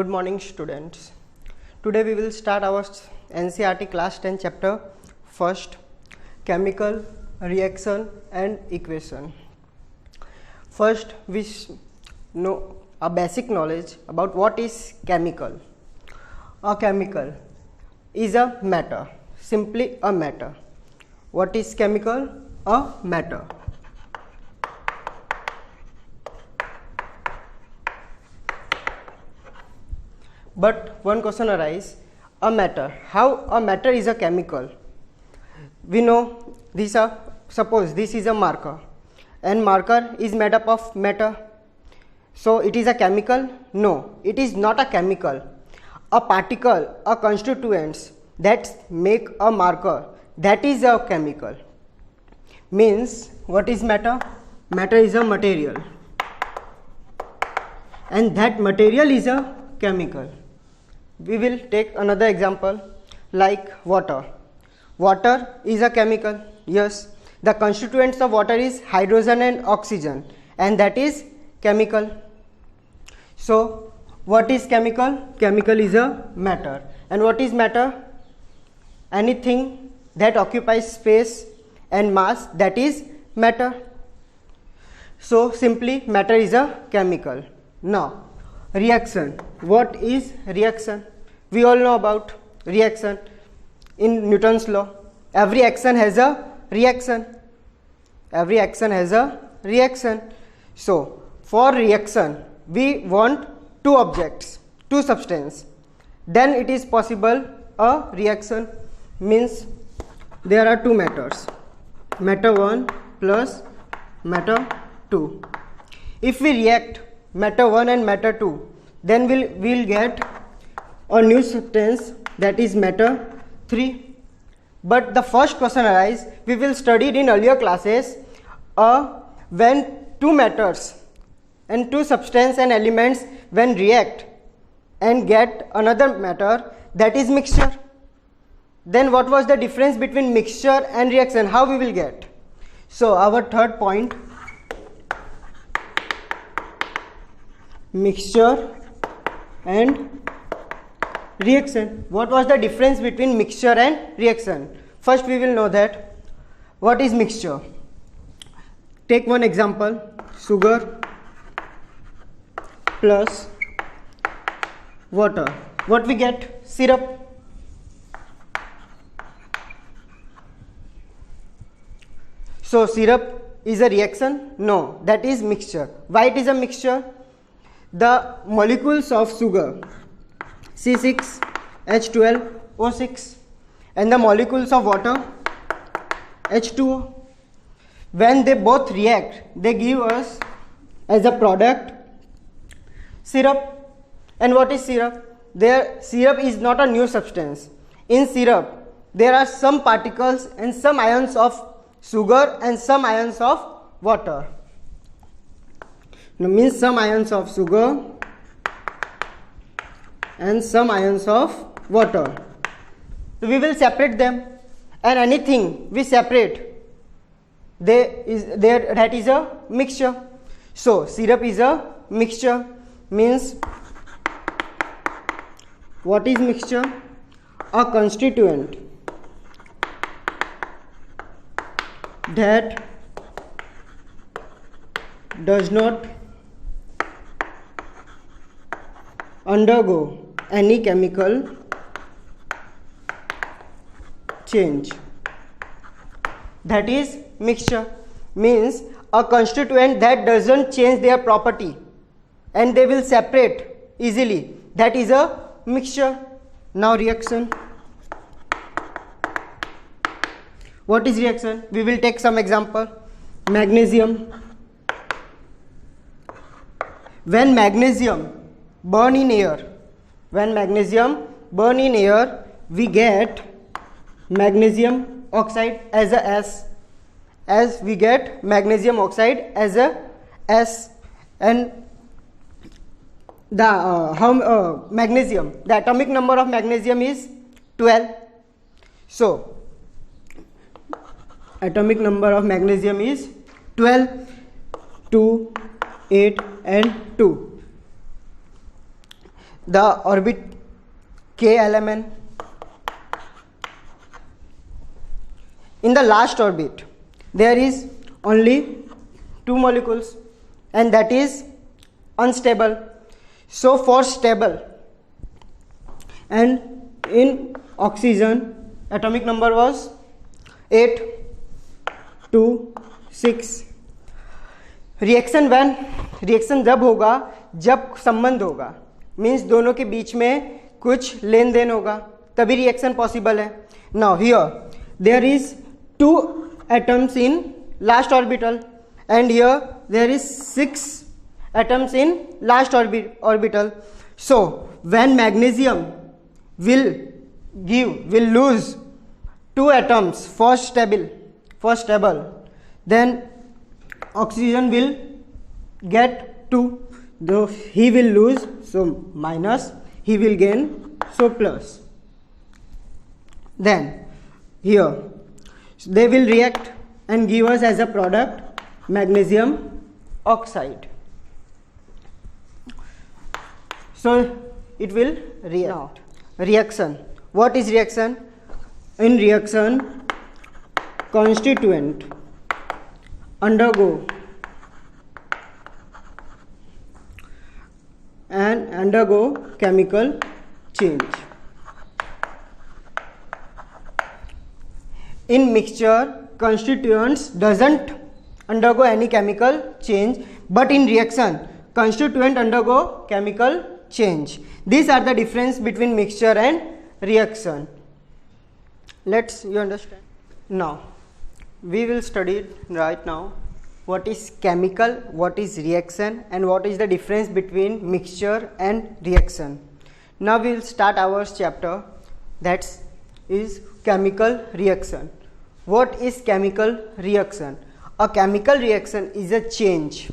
Good morning, students. Today we will start our NCERT class 10 chapter first, chemical reaction and equation. First, we know a basic knowledge about what is chemical. A chemical is a matter, simply a matter. What is chemical? A matter. But one question arises, a matter. How a matter is a chemical? We know suppose this is a marker and marker is made up of matter. So it is a chemical? No, it is not a chemical. A particle, a constituents that make a marker, that is a chemical. Means what is matter? Matter is a material. And that material is a chemical. We will take another example like water. Water is a chemical. Yes, the constituents of water is hydrogen and oxygen, and that is chemical. So what is chemical? Chemical is a matter. And what is matter? Anything that occupies space and mass, that is matter. So simply matter is a chemical. Now reaction. What is reaction? We all know about reaction. In Newton's law, every action has a reaction. Every action has a reaction. So for reaction, we want two objects, two substances. Then it is possible a reaction. Means there are two matters, matter 1 plus matter 2. If we react matter 1 and matter 2, then we'll get a new substance, that is matter 3. But the first question arises, we will study in earlier classes, when two matters and two substance and elements when react and get another matter, that is mixture. Then what was the difference between mixture and reaction? How we will get? So our third point, mixture and reaction. What was the difference between mixture and reaction? First we will know that what is mixture. Take one example, sugar plus water. What we get? Syrup. So syrup is a reaction? No, that is mixture. Why it is a mixture? The molecules of sugar C6H12O6 and the molecules of water H2O, when they both react, they give us as a product syrup. And what is syrup? Syrup is not a new substance. In syrup there are some particles and some ions of sugar and some ions of water. Now means some ions of sugar and some ions of water. So we will separate them, and anything we separate, that is a mixture. So syrup is a mixture. Means what is mixture? A constituent that does not undergo any chemical change, that is mixture. Means a constituent that doesn't change their property and they will separate easily, that is a mixture. Now reaction. What is reaction? We will take some example. Magnesium. When magnesium burn in air, we get magnesium oxide as a S, as we get magnesium oxide as a S. And the magnesium, the atomic number of magnesium is 12. So atomic number of magnesium is 12, 2, 8 and 2. the orbit k element. In the last orbit there is only 2 molecules and that is unstable. So for stable, and in oxygen atomic number was 8 2 6. Reaction जब होगा जब संबंध होगा, means दोनों के बीच में कुछ लेन देन होगा, तभी रिएक्शन पॉसिबल है. Now here there is 2 atoms in last orbital and here there is 6 atoms in last orbital. So when magnesium will lose 2 atoms for stable, then oxygen will get 2, though he will lose, so minus, he will gain, so plus. Then here they will react and give us as a product magnesium oxide. So it will react. Now, reaction. What is reaction? In reaction, constituent undergo chemical change. In mixture, constituents doesn't undergo any chemical change, but in reaction, constituent undergo chemical change. These are the difference between mixture and reaction. Let's you understand. Now, we will study right now what is chemical, what is reaction, and what is the difference between mixture and reaction. Now we will start our chapter, that is chemical reaction. What is chemical reaction? A chemical reaction is a change.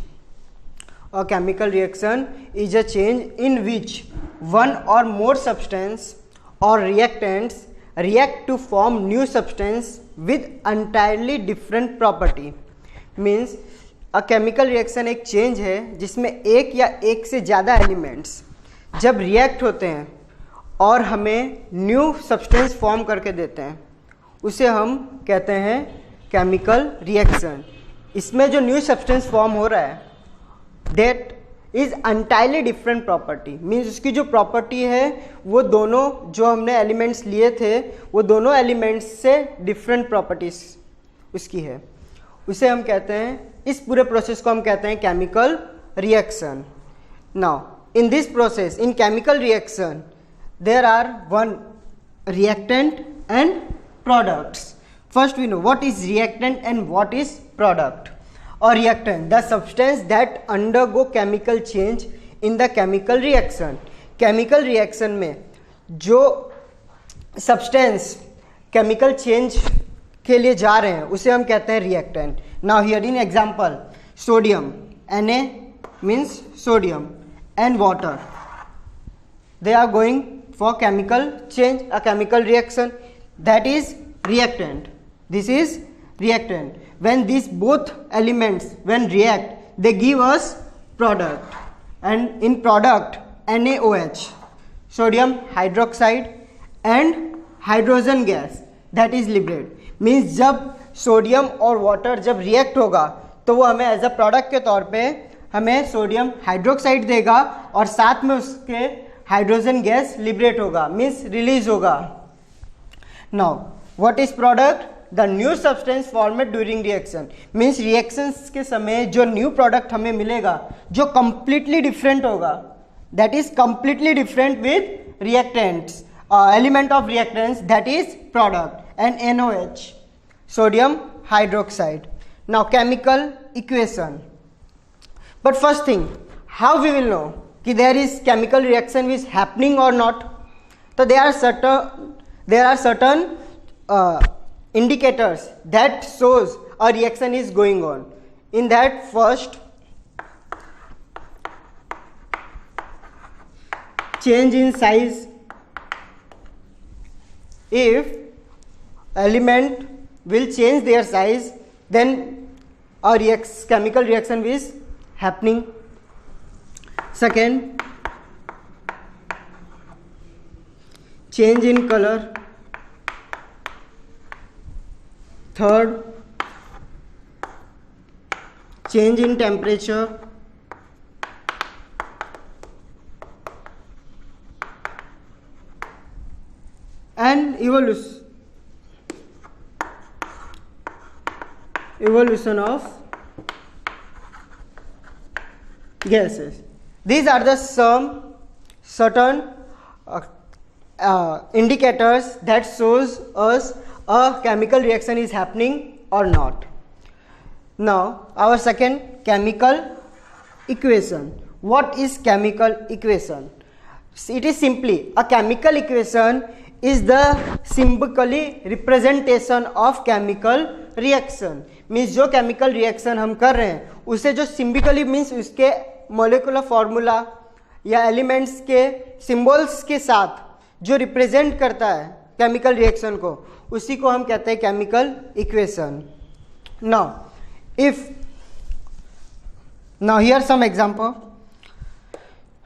A chemical reaction is a change in which one or more substance or reactants react to form new substance with entirely different property. Means a chemical reaction एक change है जिसमें एक या एक से ज़्यादा elements जब react होते हैं और हमें न्यू सब्सटेंस फॉर्म करके देते हैं, उसे हम कहते हैं केमिकल रिएक्शन. इसमें जो न्यू सब्सटेंस फॉर्म हो रहा है that is entirely different property. Means उसकी जो प्रॉपर्टी है वो दोनों जो हमने एलिमेंट्स लिए थे वो दोनों एलिमेंट्स से डिफरेंट प्रॉपर्टीज उसकी है. उसे हम कहते हैं, इस पूरे प्रोसेस को हम कहते हैं chemical reaction. Now in this process, in chemical reaction, there are one reactant and products. First we know what is reactant and what is product. Or reactant, the substance that undergo chemical change in the chemical reaction. Chemical reaction में जो substance chemical change के लिए जा रहे हैं उसे हम कहते हैं reactant. Now here in example, sodium, Na means sodium, and water, they are going for chemical change, a chemical reaction. That is reactant. This is reactant. When these both elements when react, they give us product, and in product NaOH, sodium hydroxide, and hydrogen gas, that is liberate. Means जब sodium और water जब react होगा तो वो हमें as a product के तौर पे हमें सोडियम हाइड्रोक्साइड देगा और साथ में उसके हाइड्रोजन गैस लिबरेट होगा, मीन्स रिलीज होगा. Now, what is product? The new substance formed during reaction. Means reactions के समय जो new product हमें मिलेगा जो completely different होगा, that is completely different with reactants, element of reactants, that is product, and NaOH, sodium hydroxide. Now chemical equation. But first thing, how we will know कि there is chemical reaction is happening or not? So there are certain indicators that shows a reaction is going on. In that, first, change in size. If element will change their size, then a chemical reaction is happening. Second, change in color. Third, change in temperature. And evolution of gases. These are the some certain indicators that shows us a chemical reaction is happening or not. Now our second, chemical equation. What is chemical equation? It is simply a chemical equation is the symbolic representation of chemical reaction. Means जो chemical reaction हम कर रहे हैं उसे जो सिम्बिकली means उसके molecular formula या elements के सिंबल्स के साथ जो रिप्रेजेंट करता है केमिकल रिएक्शन को, उसी को हम कहते हैं chemical equation. Now here some example.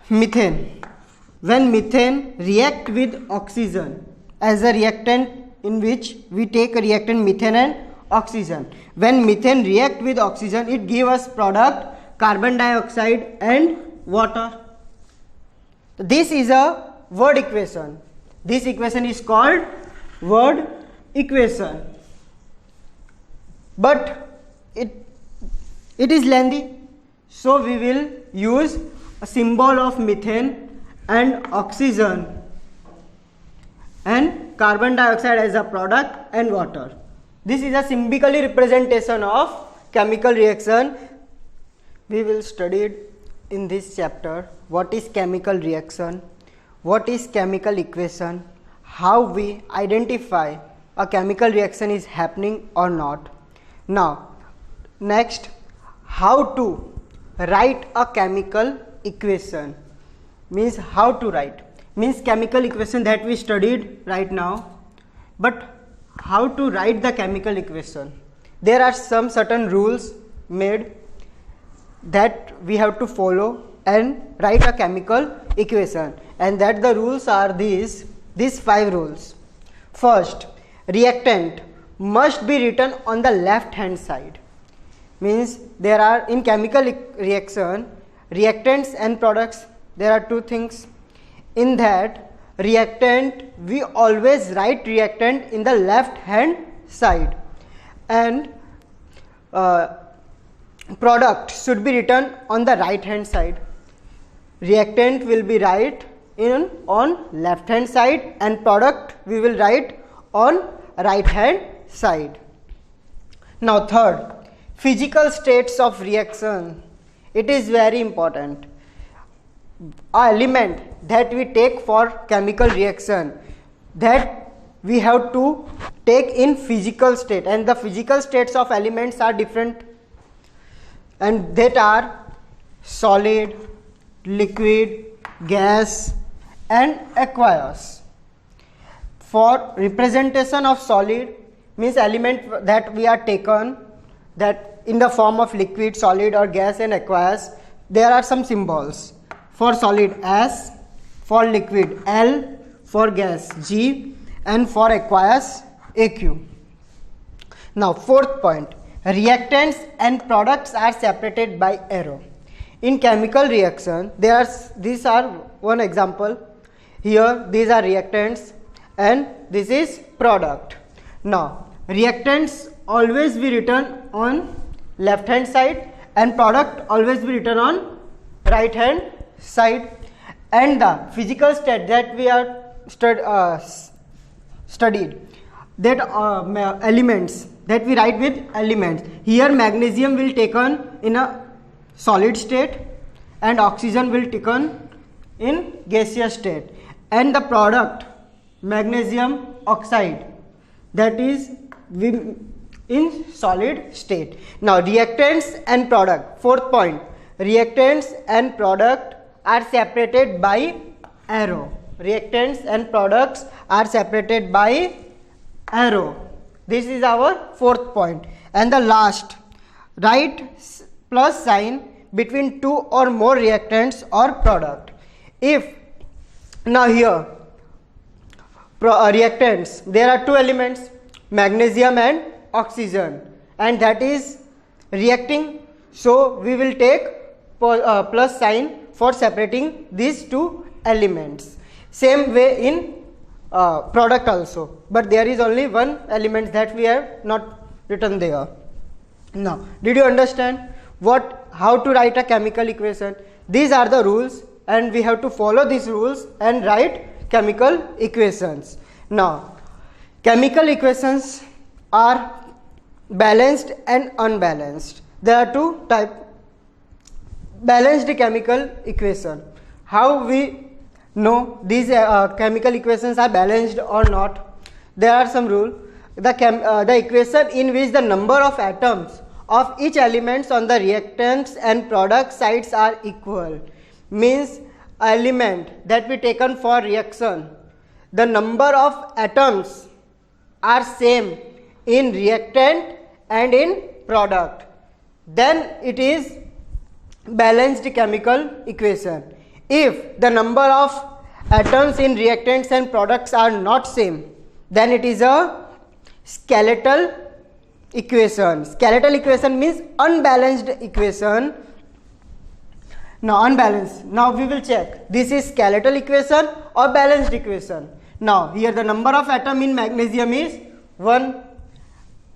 Methane. When methane react with oxygen as a reactant, in which we take a reactant methane and oxygen. When methane react with oxygen, it give us product carbon dioxide and water. This is a word equation. This equation is called word equation. But it is lengthy. So we will use a symbol of methane and oxygen and carbon dioxide as a product and water. This is a symbolic representation of chemical reaction. We will study it in this chapter. What is chemical reaction? What is chemical equation? How we identify a chemical reaction is happening or not. Now, next, how to write a chemical equation. Means how to write. Means chemical equation that we studied right now. But how to write the chemical equation? There are some certain rules made that we have to follow and write a chemical equation, and that the rules are these 5 rules. First, reactant must be written on the left hand side. Means there are in chemical reaction, reactants and products, there are 2 things. In that reactant, we always write reactant in the left hand side, and product should be written on the right hand side. Reactant will be write on left hand side, and product we will write on right hand side. Now third, physical states of reaction. It is very important. An element that we take for chemical reaction, that we have to take in physical state, and the physical states of elements are different, and that are solid, liquid, gas and aqueous. For representation of solid, means element that we are taken that in the form of liquid, solid or gas and aqueous, there are some symbols. For solid S, for liquid L, for gas G, and for aqueous AQ. Now fourth point, reactants and products are separated by arrow. In chemical reaction, these are one example. Here these are reactants and this is product. Now reactants always be written on left hand side and product always be written on right hand side, and the physical state that we are studied, that elements that we write with elements. Here magnesium will taken in a solid state and oxygen will taken in gaseous state, and the product magnesium oxide that is in solid state. Now reactants and product, fourth point, reactants and product are separated by arrow. Reactants and products are separated by arrow. This is our fourth point. And the last, write plus sign between 2 or more reactants or product. If now here reactants, there are two elements, magnesium and oxygen, and that is reacting. So we will take plus sign for separating these two elements. Same way in product also, but there is only one element that we have not written there. Now, did you understand how to write a chemical equation? These are the rules, and we have to follow these rules and write chemical equations. Now, chemical equations are balanced and unbalanced. There are two types. Balanced chemical equation. How we know these chemical equations are balanced or not? There are some rules. The equation in which the number of atoms of each elements on the reactants and product sides are equal means element that we taken for reaction, the number of atoms are same in reactant and in product, then it is balanced chemical equation. If the number of atoms in reactants and products are not same, then it is a skeletal equation. Skeletal equation means unbalanced equation. Now unbalanced. Now we will check this is skeletal equation or balanced equation. Now here the number of atom in magnesium is 1.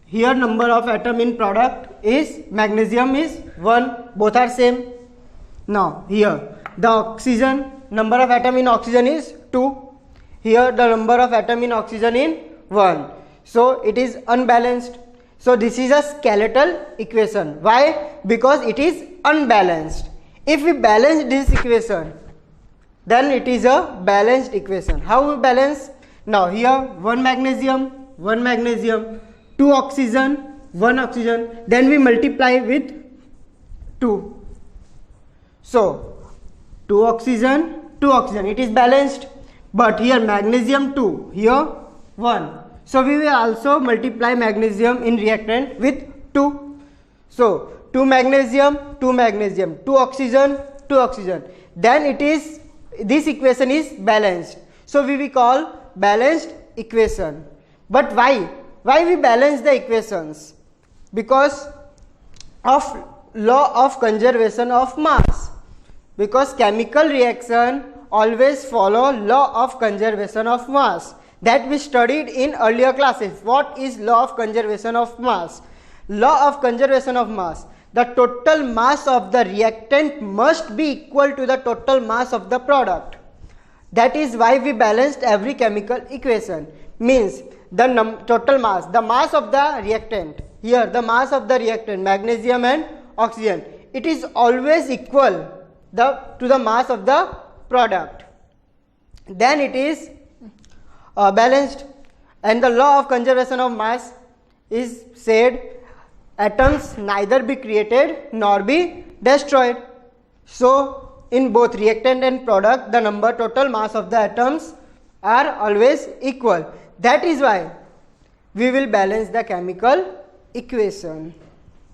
Here number of atom in product is magnesium is 1. Both are same. Now here the oxygen number of atom in oxygen is 2. Here the number of atom in oxygen is 1. So it is unbalanced. So this is a skeletal equation. Why? Because it is unbalanced. If we balance this equation, then it is a balanced equation. How we balance? Now here 1 magnesium, 2 oxygen, 1 oxygen, then we multiply with 2. So 2 oxygen, it is balanced. But here magnesium 2, here 1. So we will also multiply magnesium in reactant with 2. So 2 magnesium, 2 oxygen, then it is, this equation is balanced. So we will call balanced equation. But why we balance the equations? Because of law of conservation of mass. Because chemical reaction always follow law of conservation of mass that we studied in earlier classes. What is law of conservation of mass? Law of conservation of mass. The total mass of the reactant must be equal to the total mass of the product. That is why we balanced every chemical equation. Means the total mass, the mass of the reactant, here the mass of the reactant, magnesium and oxygen, it is always equal to the mass of the product. Then it is balanced. And the law of conservation of mass is said atoms neither be created nor be destroyed. So in both reactant and product, the total mass of the atoms are always equal. That is why we will balance the chemical equation.